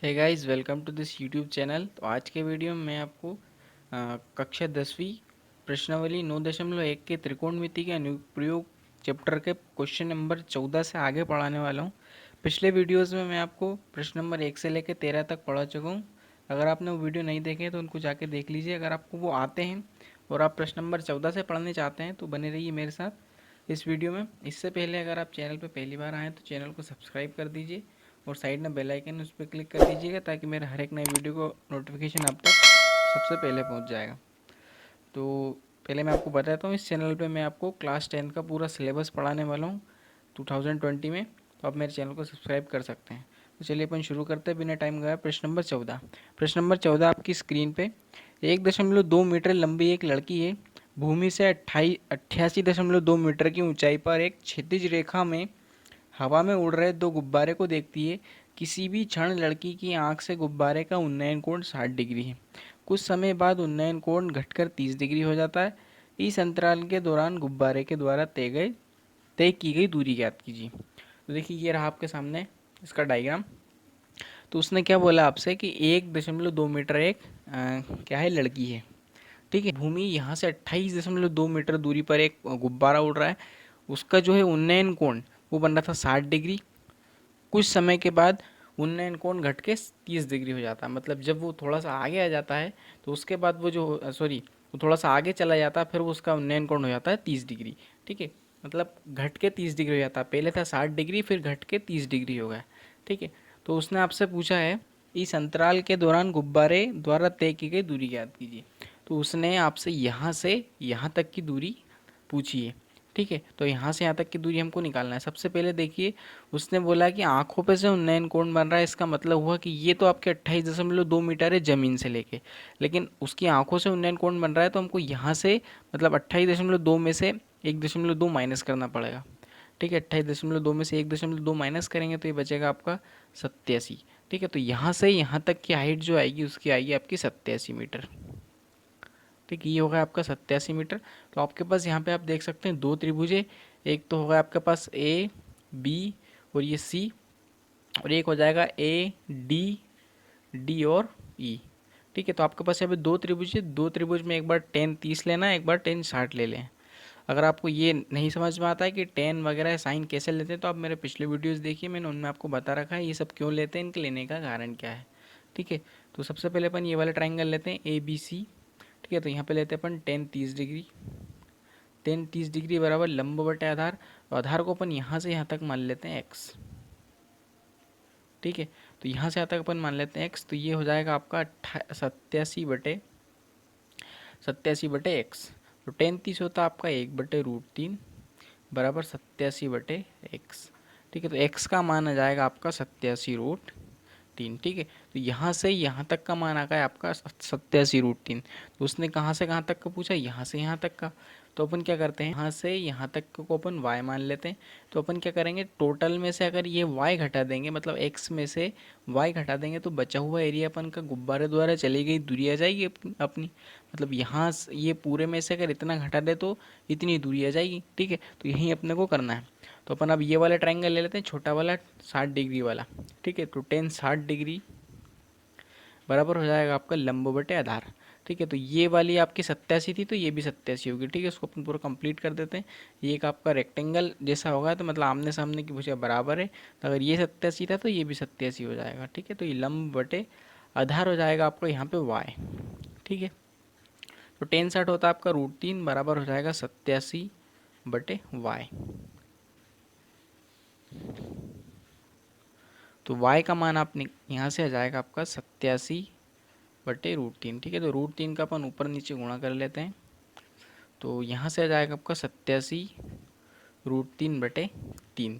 Hey guys, welcome to this YouTube channel. तो आज के वीडियो में मैं आपको कक्षा 10वीं प्रश्नावली 9.1 के त्रिकोणमिति के अनुप्रयोग चैप्टर के क्वेश्चन नंबर 14 से आगे पढ़ाने वाला हूं। पिछले वीडियोस में मैं आपको प्रश्न नंबर 1 से लेकर 13 तक पढ़ा चुका हूं। अगर आपने वो वीडियो नहीं देखे तो उनको जाके देख लीजिए। अगर आपको वो आते हैं और आप प्रश्न नंबर 14 से पढ़ने चाहते हैं तो बने रहिए मेरे साथ इस वीडियो में। इससे पहले अगर आप चैनल पर पहली बार आएँ तो चैनल को सब्सक्राइब कर दीजिए और साइड में बेल आइकन उस पर क्लिक कर दीजिएगा ताकि मेरे हर एक नए वीडियो को नोटिफिकेशन आप तक सबसे पहले पहुंच जाएगा। तो पहले मैं आपको बताता हूँ, इस चैनल पे मैं आपको क्लास 10 का पूरा सिलेबस पढ़ाने वाला हूँ 2020 में। तो आप मेरे चैनल को सब्सक्राइब कर सकते हैं। तो चलिए अपन शुरू करते हैं बिना टाइम गया। प्रश्न नंबर 14। प्रश्न नंबर 14 आपकी स्क्रीन पे 1.2 मीटर लंबी एक लड़की है। भूमि से 88.2 मीटर की ऊंचाई पर एक क्षैतिज रेखा में हवा में उड़ रहे दो गुब्बारे को देखती है। किसी भी क्षण लड़की की आंख से गुब्बारे का उन्नयन कोण 60 डिग्री है। कुछ समय बाद उन्नयन कोण घटकर 30 डिग्री हो जाता है। इस अंतराल के दौरान गुब्बारे के द्वारा तय की गई दूरी ज्ञात कीजिए। तो देखिए, ये रहा आपके सामने इसका डायग्राम। तो उसने क्या बोला आपसे कि 1.2 मीटर एक क्या है, लड़की है। ठीक है, भूमि यहाँ से 28.2 मीटर दूरी पर एक गुब्बारा उड़ रहा है। उसका जो है उन्नयन कोण वो बन रहा था 60 डिग्री। कुछ समय के बाद उन्नयन कोण घट के 30 डिग्री हो जाता है। मतलब जब वो थोड़ा सा आगे आ जाता है तो उसके बाद वो जो सॉरी वो थोड़ा सा आगे चला जाता है, फिर वो उसका उन्नयन कोण हो जाता है 30 डिग्री। ठीक है, मतलब घट के 30 डिग्री हो जाता है। पहले था 60 डिग्री, फिर घट के 30 डिग्री हो गया। ठीक है, तो उसने आपसे पूछा है इस अंतराल के दौरान गुब्बारे द्वारा तय की गई दूरी ज्ञात कीजिए। तो उसने आपसे यहाँ से यहाँ तक की दूरी पूछी है। ठीक है, तो यहाँ से यहाँ तक की दूरी हमको निकालना है। सबसे पहले देखिए, उसने बोला कि आंखों पे से उन्नयन कोण बन रहा है। इसका मतलब हुआ कि ये तो आपके 28.2 मीटर है जमीन से लेके, लेकिन उसकी आंखों से उन्नयन कोण बन रहा है तो हमको यहाँ से मतलब 28.2 में से 1.2 माइनस करना पड़ेगा। ठीक है, 28.2 में से 1.2 माइनस करेंगे तो ये बचेगा आपका 87। ठीक है, तो यहाँ से यहाँ तक की हाइट जो आएगी उसकी आएगी आपकी 87 मीटर। ठीक, ये होगा आपका 87 मीटर। तो आपके पास यहाँ पे आप देख सकते हैं दो त्रिभुज है। एक तो होगा आपके पास ए बी और ये सी, और एक हो जाएगा ए डी डी और ई। ठीक है, तो आपके पास यहाँ पे दो त्रिभुज है। दो त्रिभुज में एक बार टेन 30 लेना है, एक बार टेन 60 ले लें। अगर आपको ये नहीं समझ में आता है कि टेन वगैरह साइन कैसे लेते हैं तो आप मेरे पिछले वीडियोस देखिए, मैंने उनमें आपको बता रखा है ये सब क्यों लेते हैं, इनके लेने का कारण क्या है। ठीक है, तो सबसे पहले अपन ये वाला ट्राइंगल लेते हैं ए बी सी। ठीक है, तो यहाँ पे लेते हैं अपन टेन 30 डिग्री। टेन 30 डिग्री बराबर लंब बटे आधार। तो आधार को अपन यहाँ से यहाँ तक मान लेते हैं एक्स। ठीक है, तो यहाँ से यहाँ तक अपन मान लेते हैं एक्स। तो ये हो जाएगा आपका 87/एक्स। तो टेन 30 होता है आपका 1/√3 बराबर 87/एक्स। ठीक है, तो एक्स का मान आ जाएगा आपका 87√3। ठीक है, तो यहाँ से यहाँ तक का मान आ गया आपका 87√3। तो उसने कहाँ से कहाँ तक का पूछा, यहाँ से यहाँ तक का। तो अपन क्या करते हैं, यहाँ से यहाँ तक को अपन y मान लेते हैं। तो अपन क्या करेंगे, टोटल में से अगर ये y घटा देंगे, मतलब x में से y घटा देंगे तो बचा हुआ एरिया अपन का गुब्बारे द्वारा चली गई दूरी आ जाएगी अपनी। मतलब यहाँ ये पूरे में से अगर इतना घटा दे तो इतनी दूरी आ जाएगी। ठीक है, तो यही अपने को करना है। तो अपन अब ये वाला ट्राइंगल ले लेते हैं, छोटा वाला 60 डिग्री वाला। ठीक है, तो टेन 60 डिग्री बराबर हो जाएगा आपका लंब बटे आधार। ठीक है, तो ये वाली आपकी 87 थी तो ये भी 87 होगी। ठीक है, इसको अपन पूरा कंप्लीट कर देते हैं। ये एक आपका रेक्टेंगल जैसा होगा, तो मतलब आमने सामने की भुजा बराबर है। तो अगर ये 87 था तो ये भी 87 हो जाएगा। ठीक है, तो ये लंब बटे आधार हो जाएगा आपको यहाँ पे वाई। ठीक है, तो टेन 60 होता है आपका √3 बराबर हो जाएगा 87/वाई। तो y का मान आपने यहाँ से आ जाएगा आपका 87/√3। ठीक है, तो √3 का अपन ऊपर नीचे गुणा कर लेते हैं। तो यहाँ से आ जाएगा आपका 87√3/3।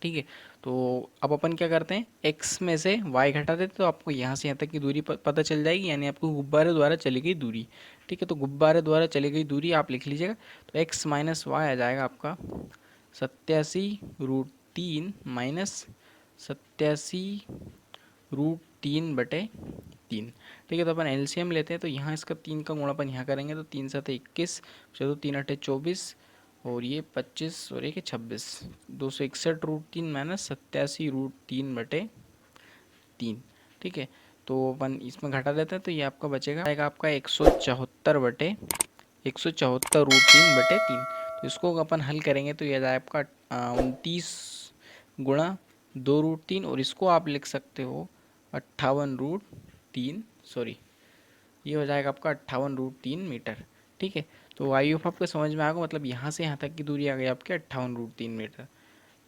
ठीक है, तो अब अपन क्या करते हैं, x में से y घटा देते तो आपको यहाँ से यहाँ तक की दूरी पता चल जाएगी, यानी आपको गुब्बारे द्वारा चली गई दूरी। ठीक है, तो गुब्बारे द्वारा चली गई दूरी आप लिख लीजिएगा। तो x माइनस वाई आ जाएगा आपका 87√3 माइनस 87√3/3। ठीक है, तो अपन एलसीएम लेते हैं। तो यहाँ इसका 3 का गुणा अपन यहाँ करेंगे तो 3 7 21, चलो 3 8 24 और ये 25 और ये 26। 261√3 माइनस 87√3/3। 3। ठीक है, तो अपन इसमें घटा देते हैं, तो ये आपका बचेगा आएगा आपका 174/3। तो इसको अगर अपन हल करेंगे तो ये आ जाए आपका 29 × 2√3, और इसको आप लिख सकते हो 58√3, सॉरी ये हो जाएगा आपका 58√3 मीटर। ठीक है, तो आई होप आपको समझ में आएगा, मतलब यहाँ से यहाँ तक की दूरी आ गई आपके 58√3 मीटर।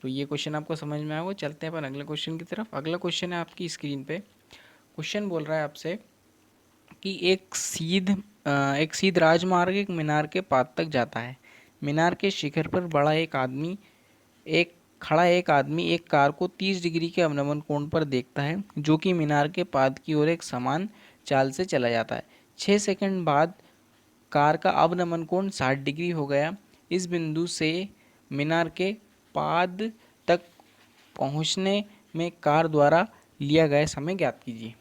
तो ये क्वेश्चन आपको समझ में आएगा। चलते हैं अपन अगले क्वेश्चन की तरफ। अगला क्वेश्चन है आपकी स्क्रीन पे। क्वेश्चन बोल रहा है आपसे कि एक सीध राजमार्ग एक मीनार के पाद तक जाता है। मीनार के शिखर पर एक आदमी एक कार को 30 डिग्री के अवनमन कोण पर देखता है, जो कि मीनार के पाद की ओर एक समान चाल से चला जाता है। 6 सेकंड बाद कार का अवनमन कोण 60 डिग्री हो गया। इस बिंदु से मीनार के पाद तक पहुंचने में कार द्वारा लिया गया समय ज्ञात कीजिए।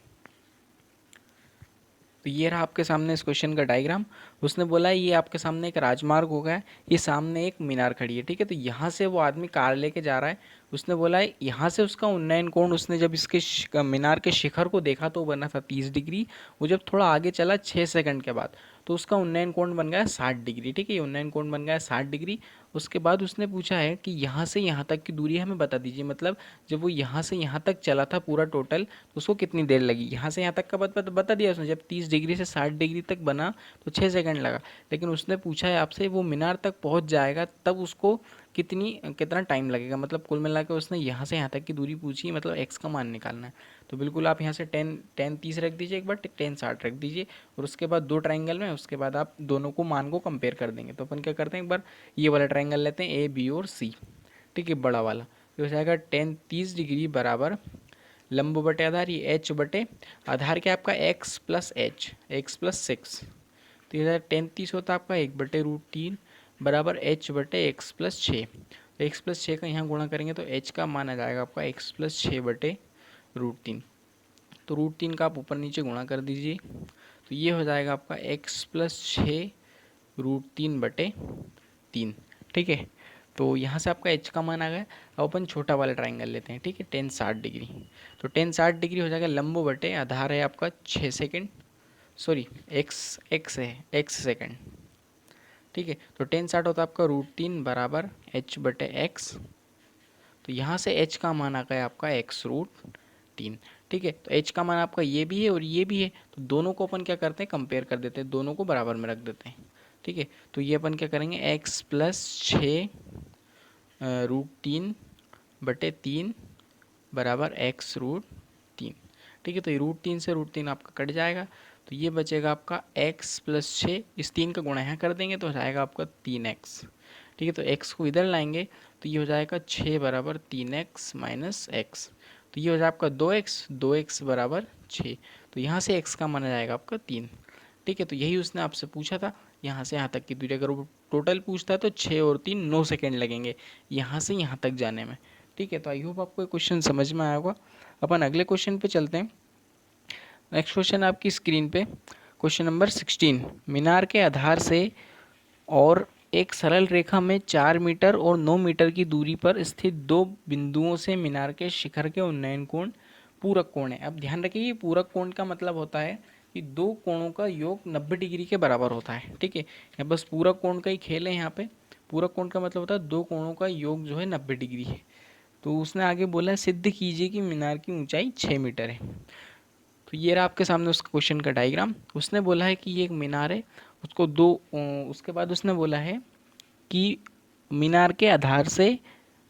तो ये रहा आपके सामने इस क्वेश्चन का डायग्राम। उसने बोला है ये आपके सामने एक राजमार्ग होगा, ये सामने एक मीनार खड़ी है। ठीक है, तो यहाँ से वो आदमी कार लेके जा रहा है। उसने बोला है यहाँ से उसका उन्नयन कोण, उसने जब इसके मीनार के शिखर को देखा तो बना था 30 डिग्री। वो जब थोड़ा आगे चला 6 सेकंड के बाद, तो उसका उन्नयन कोण बन गया 60 डिग्री। ठीक है, ये उन्नयन कोण बन गया 60 डिग्री। उसके बाद उसने पूछा है कि यहाँ से यहाँ तक की दूरी हमें बता दीजिए, मतलब जब वो यहाँ से यहाँ तक चला था पूरा टोटल, तो उसको कितनी देर लगी। यहाँ से यहाँ तक का बता दिया उसने, जब 30 डिग्री से 60 डिग्री तक बना तो 6 सेकंड लगा। लेकिन उसने पूछा है आपसे वो मीनार तक पहुँच जाएगा तब उसको कितना टाइम लगेगा, मतलब कुल मिला के उसने यहाँ से यहाँ तक की दूरी पूछी, मतलब एक्स का मान निकालना है। तो बिल्कुल आप यहाँ से 10 30 रख दीजिए, एक बार 10 60 रख दीजिए, और उसके बाद दो ट्राइंगल में उसके बाद आप दोनों को मान को कंपेयर कर देंगे। तो अपन क्या करते हैं, एक बार ये वाला ट्राइंगल लेते हैं A B और C। ठीक है, बड़ा वाला तो हो जाएगा 10 30 डिग्री बराबर लंब बटे आधार, ये h बटे आधार क्या आपका x plus H, x plus 6। तो ये 10 30 होता है आपका 1/√3 बराबर h बटे एक्स प्लस 6। तो एक्स प्लस 6 का यहाँ गुणा करेंगे तो h का मान आ जाएगा आपका x प्लस 6/√3। तो √3 का आप ऊपर नीचे गुणा कर दीजिए, तो ये हो जाएगा आपका x प्लस 6√3/3। ठीक है, तो यहाँ से आपका h का मान आ गया। अब अपन छोटा वाला ट्राइंगल लेते हैं। ठीक है, 10 60 डिग्री। तो 10 60 डिग्री हो जाएगा लंब बटे आधार है आपका 6 सेकेंड, सॉरी एक्स है एक्स सेकेंड। ठीक है, तो 10 60 होता है आपका √3 बराबर h बटे एक्स। तो यहाँ से h का मान आ गया आपका x√3। ठीक है, तो h का मान आपका ये भी है और ये भी है, तो दोनों को अपन क्या करते हैं, कंपेयर कर देते हैं, दोनों को बराबर में रख देते हैं। ठीक है, तो ये अपन क्या करेंगे, x प्लस 6√3/3 बराबर x√3। ठीक है, तो ये √3 से √3 आपका कट जाएगा, तो ये बचेगा आपका x प्लस 6, इस 3 का गुणा यहाँ कर देंगे तो हो जाएगा आपका 3x। ठीक है, तो x को इधर लाएंगे तो ये हो जाएगा 6 बराबर 3x माइनस एक्स। तो ये हो जाएगा आपका 2x बराबर 6। तो यहाँ से x का माना जाएगा आपका 3। ठीक है, तो यही उसने आपसे पूछा था, यहाँ से यहाँ तक की दूरी। अगर वो टोटल पूछता है तो 6 और 3 9 सेकेंड लगेंगे यहाँ से यहाँ तक जाने में। ठीक है, तो आई होप आपको ये क्वेश्चन समझ में आया होगा। अपन अगले क्वेश्चन पे चलते हैं। नेक्स्ट क्वेश्चन आपकी स्क्रीन पे क्वेश्चन नंबर 16। मीनार के आधार से और एक सरल रेखा में 4 मीटर और 9 मीटर की दूरी पर स्थित दो बिंदुओं से मीनार के शिखर के उन्नयन कोण पूरक कोण है। अब ध्यान रखिए, ये पूरक कोण का मतलब होता है कि दो कोणों का योग 90 डिग्री के बराबर होता है। ठीक है, यहाँ बस पूरक कोण का ही खेल है। यहाँ पे पूरक कोण का मतलब होता है दो कोणों का योग जो है 90 डिग्री है। तो उसने आगे बोला है सिद्ध कीजिए कि मीनार की ऊंचाई 6 मीटर है। तो ये रहा आपके सामने उस क्वेश्चन का डायग्राम। उसने बोला है कि ये एक मीनार है, उसको उसके बाद उसने बोला है कि मीनार के आधार से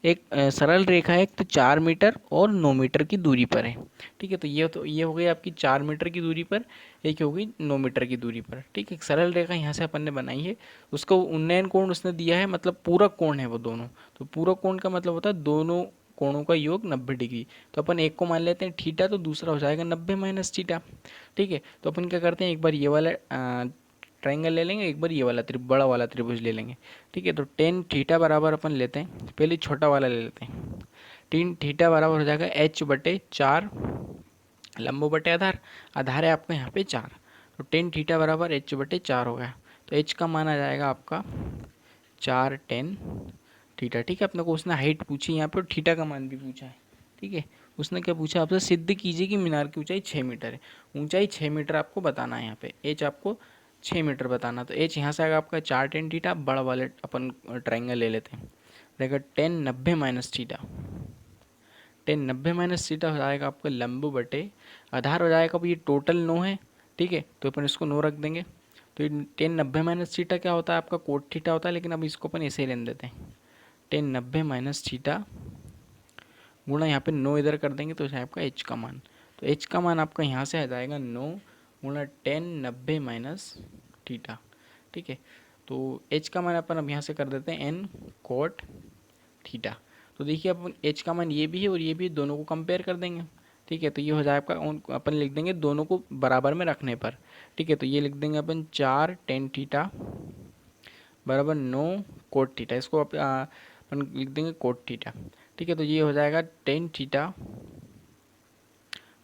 एक सरल रेखा है, तो 4 मीटर और 9 मीटर की दूरी पर है। ठीक है, तो ये हो गई आपकी 4 मीटर की दूरी पर, एक हो गई 9 मीटर की दूरी पर। ठीक है, एक सरल रेखा यहाँ से अपन ने बनाई है, उसको उन्नयन कोण उसने दिया है, मतलब पूरक कोण है वो दोनों। तो पूरक कोण का मतलब होता है दोनों कोणों का योग 90 डिग्री। तो अपन एक को मान लेते हैं थीटा, तो दूसरा हो जाएगा 90 माइनस थीटा। ठीक है, तो अपन क्या करते हैं, एक बार ये वाला ट्राइंगल ले लेंगे, एक बार ये वाला बड़ा वाला त्रिभुज ले लेंगे। ठीक है, तो 10 थीटा बराबर अपन लेते हैं, पहले छोटा वाला ले लेते हैं। 3 थीटा बराबर हो जाएगा h बटे 4 लंब बटे आधार, आधार है आपका यहाँ पे 4। तो 10 थीटा बराबर h बटे 4 हो गया। तो h का मान आ जाएगा आपका 4 10 थीटा। ठीक है, अपने को उसने हाइट पूछी यहाँ पे, थीटा का मान भी पूछा है। ठीक है, उसने क्या पूछा आपसे, सिद्ध कीजिए कि मीनार की ऊंचाई 6 मीटर है। ऊंचाई 6 मीटर आपको बताना है, यहाँ पे एच आपको 6 मीटर बताना। तो एच यहाँ से आएगा आपका 4 टेन थीटा, बड़ा वाले अपन ट्राइंगल ले लेते हैं, देखो 10 90 माइनस थीटा, 10 90 माइनस थीटा हो जाएगा आपका लंब बटे आधार हो जाएगा। अब ये टोटल 9 है, ठीक है, तो अपन इसको 9 रख देंगे। तो 10 90 माइनस थीटा क्या होता है आपका, कोट थीटा होता है, लेकिन अब इसको अपन ऐसे ही लेने देते हैं, 10 90 माइनस थीटा गुणा यहाँ पे 9 इधर कर देंगे तो है आपका एच का मान। तो एच का मान आपका यहाँ से आ जाएगा 9 गुणा 10 90 माइनस थीटा, ठीक है। तो एच का मान अपन अब यहाँ से कर देते हैं एन कोट थीटा। तो देखिए अपन एच का मान ये भी है और ये भी, दोनों को कंपेयर कर देंगे, ठीक है। तो ये हो जाएगा अपन लिख देंगे दोनों को बराबर में रखने पर, ठीक है। तो ये लिख देंगे अपन 4 टेन थीटा बराबर 9 कोट थीटा, इसको अपन लिख देंगे कोट थीटा, ठीक है। तो ये हो जाएगा 10 थीटा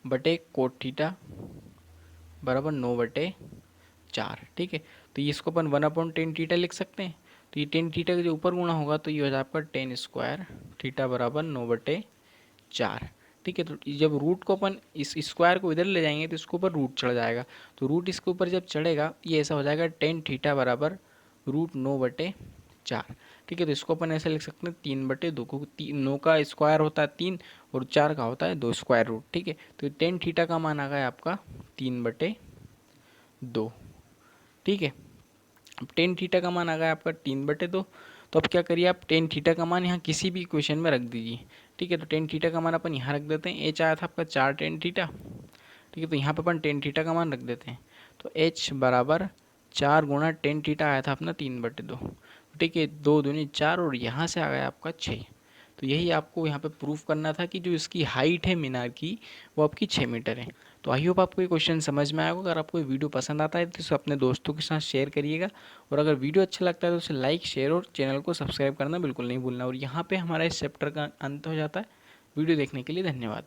बटे कोट थीटा बराबर 9 बटे 4, ठीक है। तो ये इसको अपन 1/10 थीटा लिख सकते हैं। तो ये 10 थीटा के जो ऊपर गुणा होगा तो ये हो जाएगा आपका 10 स्क्वायर थीटा बराबर 9 बटे 4, ठीक है। तो जब रूट को अपन इस स्क्वायर को इधर ले जाएंगे तो इसके ऊपर रूट चढ़ जाएगा, तो रूट इसके ऊपर जब चढ़ेगा ये ऐसा हो जाएगा 10 थीटा बराबर रूट 9 बटे 4, ठीक है। तो इसको अपन ऐसे लिख सकते हैं 3/2, को 9 का स्क्वायर होता है 3 और 4 का होता है 2 स्क्वायर रूट, ठीक है। तो 10 थीटा का मान आ गया आपका 3/2, ठीक है। अब 10 थीटा का मान आ गया आपका 3/2। तो अब क्या करिए आप 10 थीटा का मान यहाँ किसी भी इक्वेशन में रख दीजिए, ठीक है। तो 10 थीटा का मान अपन यहाँ रख देते हैं, एच आया था आपका 4 टेन थीटा, ठीक है। तो यहाँ पे अपन 10 थीटा का मान रख देते हैं, तो एच बराबर 4 गुणा 10 थीटा आया था अपना 3/2, ठीक है। 2 दूनी 4 और यहाँ से आ गया आपका 6। तो यही आपको यहाँ पे प्रूफ करना था कि जो इसकी हाइट है मीनार की वो आपकी 6 मीटर है। तो आई होप आपको ये क्वेश्चन समझ में आया होगा। अगर आपको ये वीडियो पसंद आता है तो इसे अपने दोस्तों के साथ शेयर करिएगा, और अगर वीडियो अच्छा लगता है तो उसे लाइक शेयर और चैनल को सब्सक्राइब करना बिल्कुल नहीं भूलना। और यहाँ पे हमारा इस चैप्टर का अंत हो जाता है। वीडियो देखने के लिए धन्यवाद।